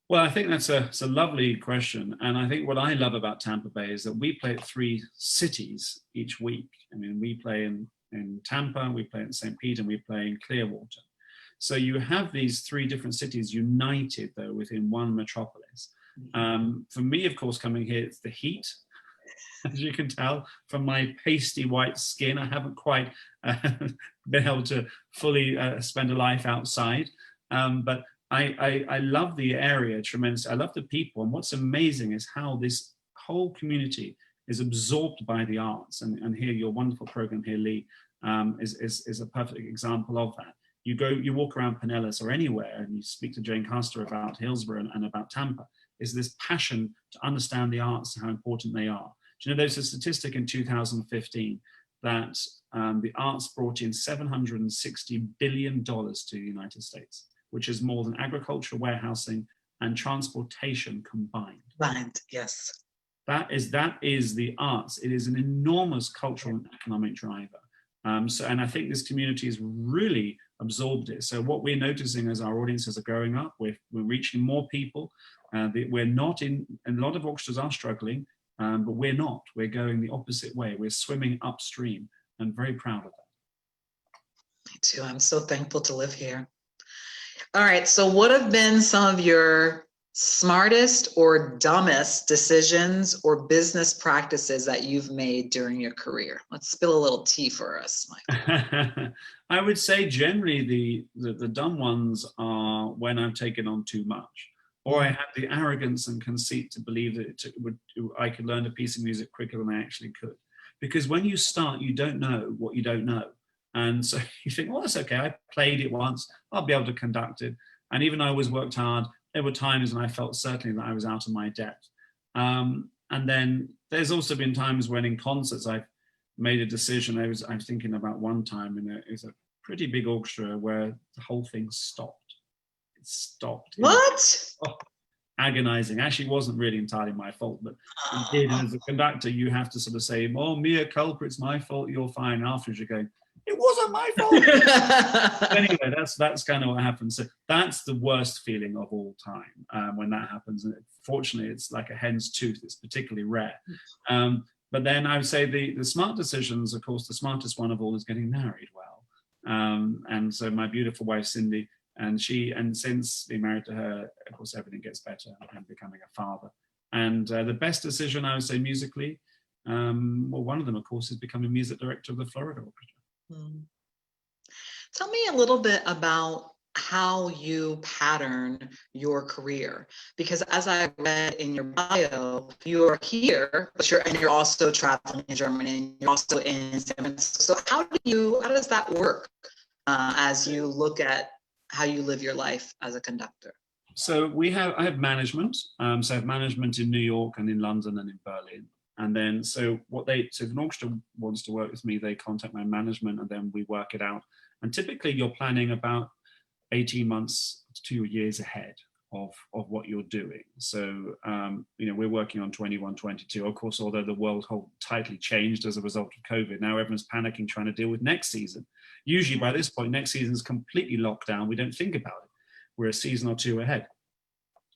Well, I think it's a lovely question. And I think what I love about Tampa Bay is that we play at 3 cities each week. I mean, we play in Tampa, we play in St. Pete, and we play in Clearwater. So you have these 3 different cities united, though, within one metropolis. For me, of course, coming here, it's the heat. As you can tell from my pasty white skin, I haven't quite been able to fully spend a life outside. But I love the area tremendously. I love the people. And what's amazing is how this whole community is absorbed by the arts. And here, your wonderful program here, Lee, is a perfect example of that. You walk around Pinellas or anywhere and you speak to Jane Custer about Hillsborough and about Tampa, is this passion to understand the arts and how important they are. Do you know, there's a statistic in 2015 that the arts brought in $760 billion to the United States, which is more than agriculture, warehousing, and transportation combined. Combined, yes. That is the arts. It is an enormous cultural and economic driver. And I think this community has really absorbed it. So what we're noticing as our audiences are growing up, we're reaching more people. We're not in, and a lot of orchestras are struggling, but we're not. We're going the opposite way. We're swimming upstream, and very proud of that. Me too. I'm so thankful to live here. All right. So what have been some of your smartest or dumbest decisions or business practices that you've made during your career? Let's spill a little tea for us, Michael. I would say generally the dumb ones are when I've taken on too much, or I had the arrogance and conceit to believe that I could learn a piece of music quicker than I actually could. Because when you start, you don't know what you don't know. And so you think, well, that's okay. I played it once. I'll be able to conduct it. And even though I always worked hard, there were times when I felt certainly that I was out of my depth. And then there's also been times when in concerts I've made a decision. I was thinking about one time it was a pretty big orchestra where the whole thing stopped. It stopped. What? Agonizing. Actually, it wasn't really entirely my fault, but it did. And as a conductor, you have to sort of say, "Oh, mea culpa, it's my fault. You're fine." Afterwards, you're going, "It wasn't my fault." Anyway, that's kind of what happens. So that's the worst feeling of all time when that happens. And fortunately, it's like a hen's tooth. It's particularly rare. But then I would say the smart decisions, of course, the smartest one of all is getting married well. And so my beautiful wife, Cindy, and since being married to her, of course, everything gets better and becoming a father. And the best decision, I would say, musically, well, one of them, of course, is becoming music director of the Florida Orchestra. Tell me a little bit about how you pattern your career, because as I read in your bio, you're here, but you're also traveling in Germany, and you're also in San Francisco. So how does that work as you look at how you live your life as a conductor? So I have management. So I have management in New York and in London and in Berlin. And then, so if an orchestra wants to work with me, they contact my management and then we work it out. And typically you're planning about 18 months to 2 years ahead of what you're doing. So, we're working on 21, 22. Of course, although the world tightly changed as a result of COVID, now everyone's panicking, trying to deal with next season. Usually by this point, next season is completely locked down. We don't think about it. We're a season or two ahead.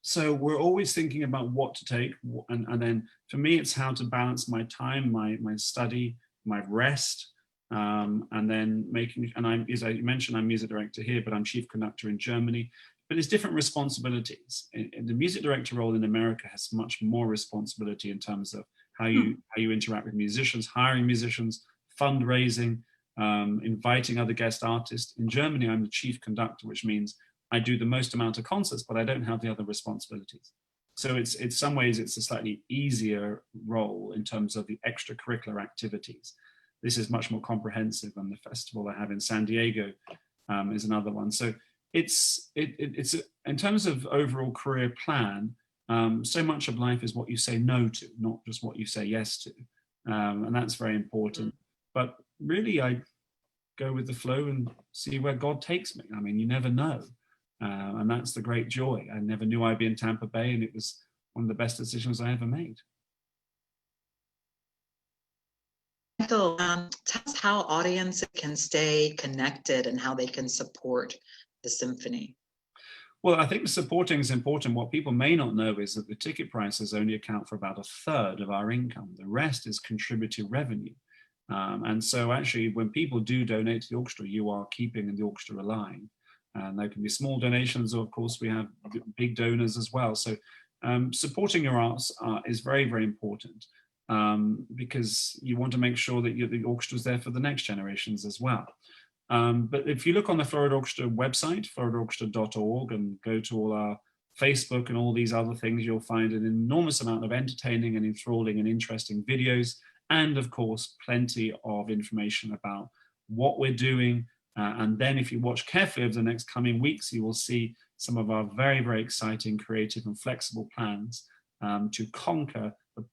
So we're always thinking about what to take. And then for me, it's how to balance my time, my study, my rest, and then as I mentioned, I'm music director here, but I'm chief conductor in Germany. But it's different responsibilities. The music director role in America has much more responsibility in terms of how you interact with musicians, hiring musicians, fundraising, inviting other guest artists. In Germany, I'm the chief conductor, which means I do the most amount of concerts, but I don't have the other responsibilities. So it's in some ways, it's a slightly easier role in terms of the extracurricular activities. This is much more comprehensive than the festival I have in San Diego is another one. So it's in terms of overall career plan, so much of life is what you say no to, not just what you say yes to. And that's very important. But really, I go with the flow and see where God takes me. I mean, you never know. And that's the great joy. I never knew I'd be in Tampa Bay, and it was one of the best decisions I ever made. Michael, tell us how audiences can stay connected and how they can support the symphony. Well, I think supporting is important. What people may not know is that the ticket prices only account for about a third of our income. The rest is contributed revenue. And so actually, when people do donate to the orchestra, you are keeping the orchestra alive. And there can be small donations, or of course, we have big donors as well. So supporting your arts is very, very important, because you want to make sure that the orchestra is there for the next generations as well. But if you look on the Florida Orchestra website, floridaorchestra.org, and go to all our Facebook and all these other things, you'll find an enormous amount of entertaining and enthralling and interesting videos, and of course, plenty of information about what we're doing. And then if you watch carefully over the next coming weeks, you will see some of our very, very exciting, creative and flexible plans to conquer the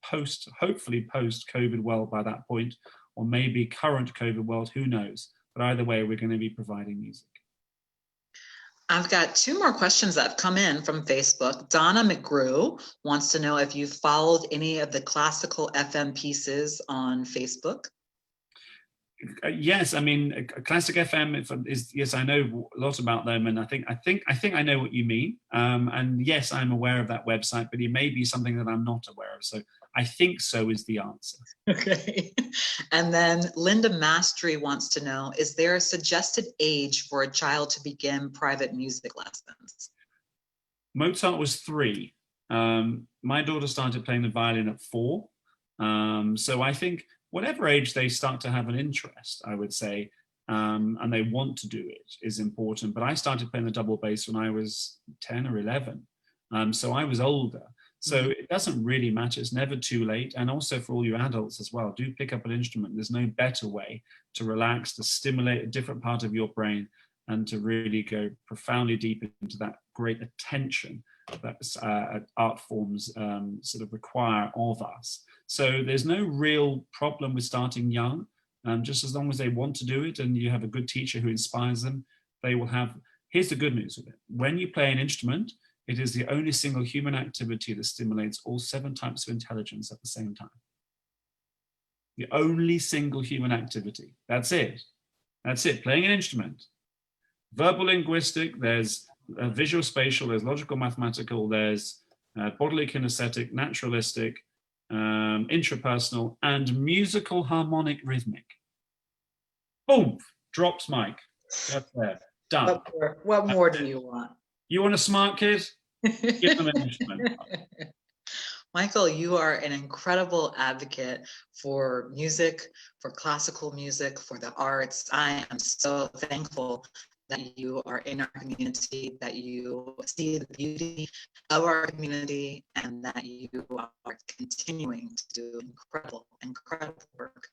hopefully post-COVID world by that point, or maybe current COVID world, who knows? But either way, we're going to be providing music. I've got two more questions that have come in from Facebook. Donna McGrew wants to know if you followed any of the classical FM pieces on Facebook. Yes, I mean, classic FM is, yes, I know a lot about them, and I think I know what you mean. And yes, I'm aware of that website, but it may be something that I'm not aware of. So I think so is the answer. Okay. And then Linda Mastery wants to know, is there a suggested age for a child to begin private music lessons? Mozart was 3. My daughter started playing the violin at 4. So I think whatever age they start to have an interest, I would say, and they want to do it, is important. But I started playing the double bass when I was 10 or 11. So I was older. So it doesn't really matter. It's never too late. And also for all you adults as well, do pick up an instrument. There's no better way to relax, to stimulate a different part of your brain, and to really go profoundly deep into that great attention that art forms sort of require of us. So there's no real problem with starting young, just as long as they want to do it and you have a good teacher who inspires them, they will have. Here's the good news of it. When you play an instrument, it is the only single human activity that stimulates all 7 types of intelligence at the same time. The only single human activity. That's it. That's it. Playing an instrument. Verbal linguistic, there's visual spatial, there's logical mathematical, there's bodily kinesthetic, naturalistic, intrapersonal, and musical harmonic rhythmic. Boom! Drops mic. That's there. Done. What more do you want? You want a smart kid? Give them an instrument. Michael, you are an incredible advocate for music, for classical music, for the arts. I am so thankful that you are in our community, that you see the beauty of our community, and that you are continuing to do incredible, incredible work.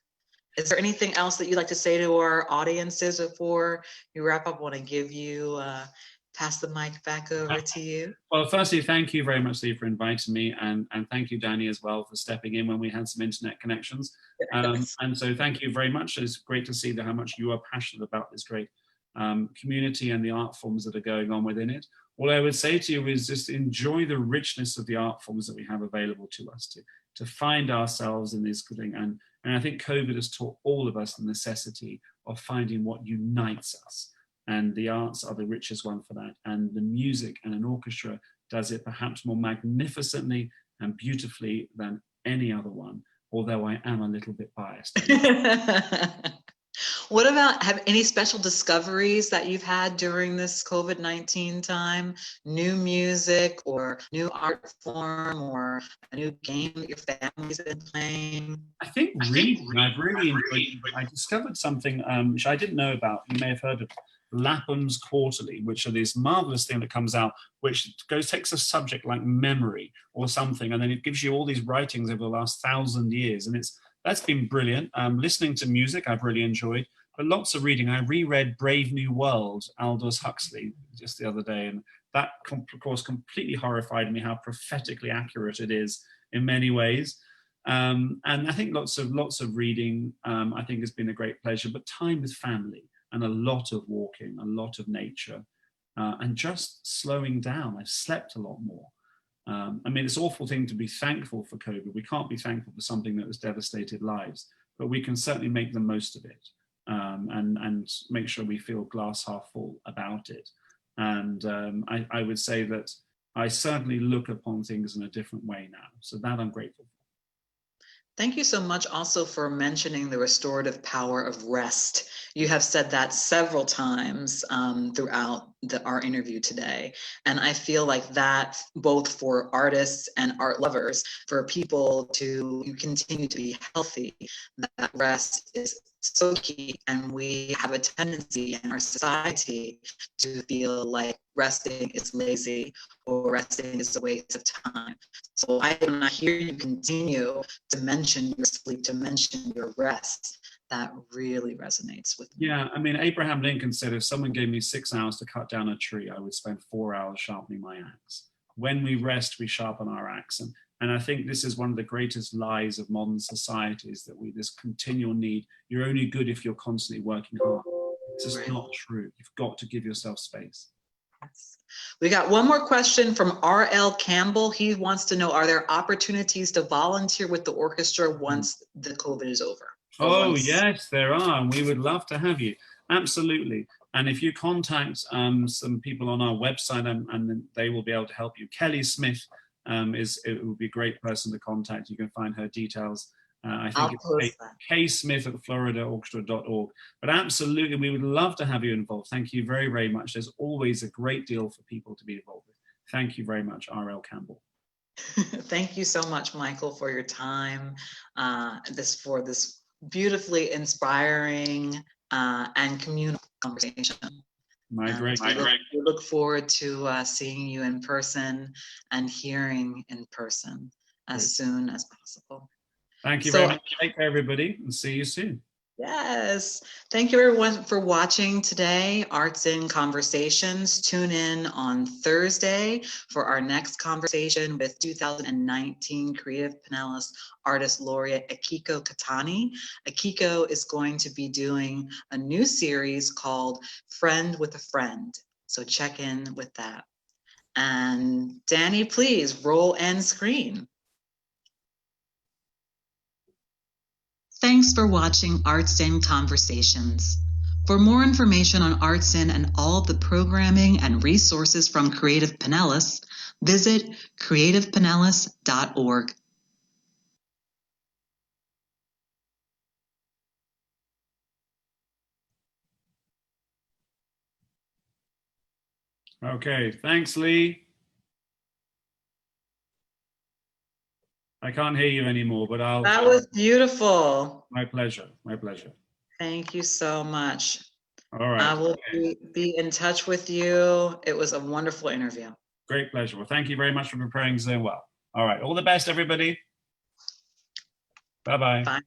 Is there anything else that you'd like to say to our audiences before you wrap up? I want to give you pass the mic back over to you. Well, firstly, thank you very much, Steve, for inviting me, and thank you, Danny, as well, for stepping in when we had some internet connections. And so thank you very much. It's great to see how much you are passionate about this great community and the art forms that are going on within it. All I would say to you is just enjoy the richness of the art forms that we have available to us, to find ourselves in this thing. And I think COVID has taught all of us the necessity of finding what unites us. And the arts are the richest one for that. And the music and an orchestra does it perhaps more magnificently and beautifully than any other one, although I am a little bit biased. What about, have any special discoveries that you've had during this COVID-19 time? New music or new art form or a new game that your family's been playing? I think reading, I've really enjoyed. I discovered something which I didn't know about. You may have heard of Lapham's Quarterly, which are this marvelous thing that comes out, which takes a subject like memory or something, and then it gives you all these writings over the last 1,000 years, and that's been brilliant. Listening to music, I've really enjoyed, but lots of reading. I reread Brave New World, Aldous Huxley, just the other day, and that, of course, completely horrified me how prophetically accurate it is in many ways. And I think lots of reading, I think, has been a great pleasure, but time with family and a lot of walking, a lot of nature, and just slowing down. I've slept a lot more. I mean, it's an awful thing to be thankful for COVID. We can't be thankful for something that has devastated lives, but we can certainly make the most of it, and make sure we feel glass half full about it. And I would say that I certainly look upon things in a different way now. So that I'm grateful for. Thank you so much also for mentioning the restorative power of rest. You have said that several times throughout our interview today. And I feel like that both for artists and art lovers, for people to continue to be healthy, that rest is so key. And we have a tendency in our society to feel like resting is lazy or resting is a waste of time. So when I hear you continue to mention your sleep, to mention your rest, that really resonates with me. Yeah, I mean, Abraham Lincoln said, if someone gave me 6 hours to cut down a tree, I would spend 4 hours sharpening my axe. When we rest, we sharpen our axe. And I think this is one of the greatest lies of modern society, is that this continual need, you're only good if you're constantly working hard. This is not true. You've got to give yourself space. We got one more question from R.L. Campbell. He wants to know, are there opportunities to volunteer with the orchestra once the COVID is over? Oh, yes, there are. And we would love to have you. Absolutely. And if you contact some people on our website, and they will be able to help you. Kelly Smith it would be a great person to contact. You can find her details. I think it's ksmith@floridaorchestra.org. But absolutely, we would love to have you involved. Thank you very, very much. There's always a great deal for people to be involved with. Thank you very much, R.L. Campbell. Thank you so much, Michael, for your time, for this beautifully inspiring and communal conversation. My great. We look forward to seeing you in person and hearing in person as soon as possible. Thank you very much. Take care, everybody, and see you soon. Yes. Thank you, everyone, for watching today, Arts in Conversations. Tune in on Thursday for our next conversation with 2019 Creative Pinellas Artist Laureate Akiko Katani. Akiko is going to be doing a new series called Friend with a Friend. So check in with that. And Danny, please roll end screen. Thanks for watching Arts in Conversations. For more information on Arts in and all the programming and resources from Creative Pinellas, visit creativepinellas.org. Okay, thanks, Lee. I can't hear you anymore, but I'll... That was beautiful. My pleasure, my pleasure. Thank you so much. All right. I will be in touch with you. It was a wonderful interview. Great pleasure. Well, thank you very much for preparing so well. All right, all the best, everybody. Bye-bye. Bye.